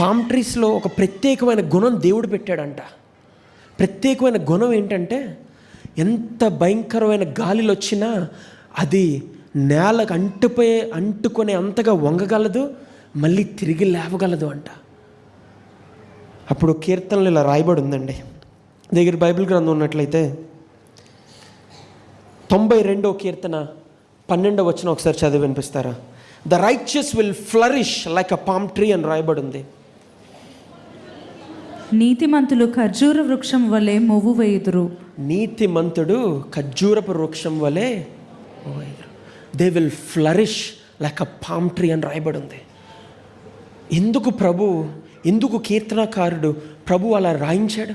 Palm ట్రీస్లో ఒక ప్రత్యేకమైన గుణం దేవుడు పెట్టాడంట. ప్రత్యేకమైన గుణం ఏంటంటే, ఎంత భయంకరమైన గాలిలో వచ్చినా అది నేలకు అంటుకునే అంతగా వంగగలదు, మళ్ళీ తిరిగి లేవగలదు అంట. అప్పుడు కీర్తనలు ఇలా రాయబడి ఉందండి. దగ్గర బైబిల్ గ్రంథం ఉన్నట్లయితే 92వ కీర్తన 12వ వచనం ఒకసారి చదివి వినిపిస్తారా? The righteous will flourish like a palm tree అని రాయబడి ఉంది. నీతిమంతులు ఖర్జూర వృక్షం వలె మొవ్వు వేయుదురు. నీతిమంతుడు ఖర్జూరపు వృక్షం వలె they will flourish like a palm tree అని రాయబడి ఉంది. ఎందుకు కీర్తనకారుడు ప్రభు అలా రాయించాడు?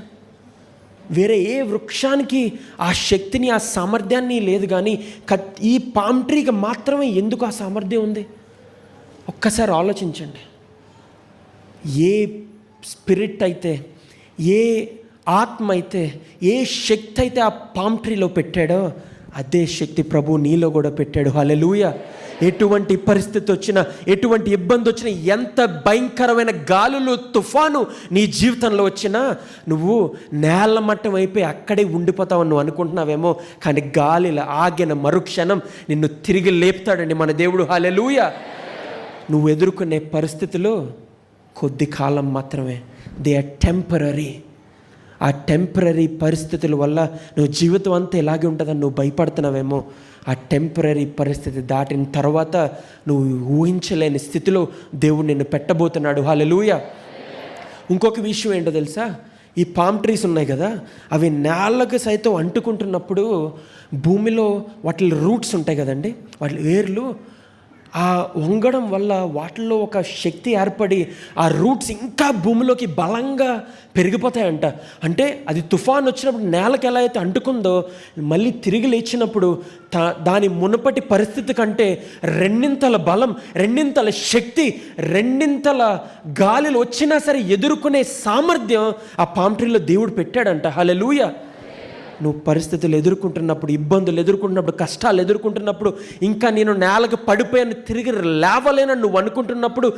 వేరే ఏ వృక్షానికి ఆ శక్తిని, ఆ సామర్థ్యాన్ని లేదు, కానీ ఈ పామ్ ట్రీకి మాత్రమే ఎందుకు ఆ సామర్థ్యం ఉంది? ఒక్కసారి ఆలోచించండి. ఏ స్పిరిట్ అయితే, ఏ ఆత్మ అయితే, ఏ శక్తి అయితే ఆ పామ్ ట్రీలో పెట్టాడో అదే శక్తి ప్రభు నీలో కూడా పెట్టాడు. హల్లెలూయా. ఎటువంటి పరిస్థితి వచ్చినా, ఎటువంటి ఇబ్బంది వచ్చినా, ఎంత భయంకరమైన గాలులు, తుఫాను నీ జీవితంలో వచ్చినా నువ్వు నేల మట్టం అయిపోయి అక్కడే ఉండిపోతావు నువ్వు అనుకుంటున్నావేమో, కానీ గాలిలో ఆగిన మరుక్షణం నిన్ను తిరిగి లేపుతాడండి మన దేవుడు. హల్లెలూయా. నువ్వు ఎదుర్కొనే పరిస్థితులు కొద్ది కాలం మాత్రమే. They are temporary. ఆ టెంపరరీ పరిస్థితుల వల్ల నువ్వు జీవితం అంతా ఇలాగే ఉంటుందని నువ్వు భయపడుతున్నావేమో. ఆ టెంపరరీ పరిస్థితి దాటిన తర్వాత నువ్వు ఊహించలేని స్థితిలో దేవుడు నిన్ను పెట్టబోతున్నాడు. హల్లెలూయా. ఇంకొక విషయం ఏంటో తెలుసా? ఈ పామ్ ట్రీస్ ఉన్నాయి కదా, అవి నేలకు సైతం అంటుకుంటున్నప్పుడు భూమిలో వాటి రూట్స్ ఉంటాయి కదండి, వాటి వేర్లు ఆ వంగడం వల్ల వాటిల్లో ఒక శక్తి ఏర్పడి ఆ రూట్స్ ఇంకా భూమిలోకి బలంగా పెరిగిపోతాయంట. అంటే అది తుఫాన్ వచ్చినప్పుడు నేలకు ఎలా అయితే అంటుకుందో, మళ్ళీ తిరిగి లేచినప్పుడు దాని మునుపటి పరిస్థితి కంటే రెండింతల బలం, రెండింతల శక్తి, రెండింతల గాలిలో వచ్చినా సరే ఎదుర్కొనే సామర్థ్యం ఆ పామ్ ట్రీలో దేవుడు పెట్టాడంట. హల్లెలూయా. నువ్వు పరిస్థితులు ఎదుర్కొంటున్నప్పుడు, ఇబ్బందులు ఎదుర్కొంటున్నప్పుడు, కష్టాలు ఎదుర్కొంటున్నప్పుడు, ఇంకా నేను నేలకు పడిపోయాను, తిరిగి లేవలేనని నువ్వు అనుకుంటున్నప్పుడు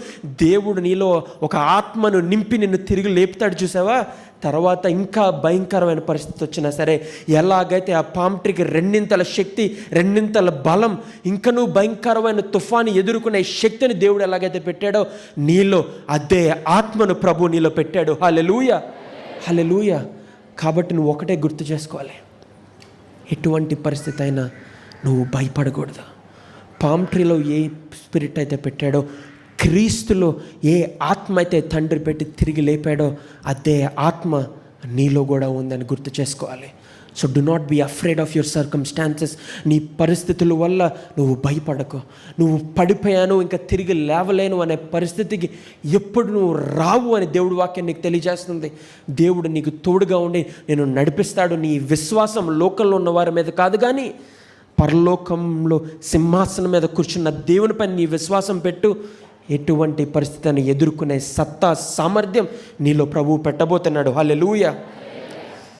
దేవుడు నీలో ఒక ఆత్మను నింపి నిన్ను తిరిగి లేపుతాడు. చూసావా? తర్వాత ఇంకా భయంకరమైన పరిస్థితి వచ్చినా సరే, ఎలాగైతే ఆ పామ్ ట్రీకి రెండింతల శక్తి, రెండింతల బలం, ఇంకా నువ్వు భయంకరమైన తుఫాను ఎదుర్కొనే శక్తిని దేవుడు ఎలాగైతే పెట్టాడో నీలో అదే ఆత్మను ప్రభు నీలో పెట్టాడు. హల్లెలూయా. హల్లెలూయా. కాబట్టి నువ్వు ఒకటే గుర్తు చేసుకోవాలి, ఎటువంటి పరిస్థితి అయినా నువ్వు భయపడకూడదు. పామ్ ట్రీలో ఏ స్పిరిట్ అయితే పెట్టాడో, క్రీస్తులో ఏ ఆత్మ అయితే తండ్రి పెట్టి తిరిగి లేపాడో అదే ఆత్మ నీలో కూడా ఉందని గుర్తు చేసుకోవాలి. So do not be afraid of your circumstances. నీ పరిస్థితుల వల్ల నువ్వు భయపడకు. నువ్వు పడిపోయాను, ఇంకా తిరిగి లేవలేను అనే పరిస్థితికి ఎప్పుడు నువ్వు రావు అని దేవుడి వాక్యం నీకు తెలియజేస్తుంది. దేవుడు నీకు తోడుగా ఉండి నేను నడిపిస్తాడు. నీ విశ్వాసం లోకంలో ఉన్న వారి మీద కాదు, కానీ పరలోకంలో సింహాసనం మీద కూర్చున్న దేవుని పైన నీ విశ్వాసం పెట్టు. ఎటువంటి పరిస్థితిని ఎదుర్కొనే సత్తా, సామర్థ్యం నీలో ప్రభువు పెట్టబోతున్నాడు. హల్లెలూయా.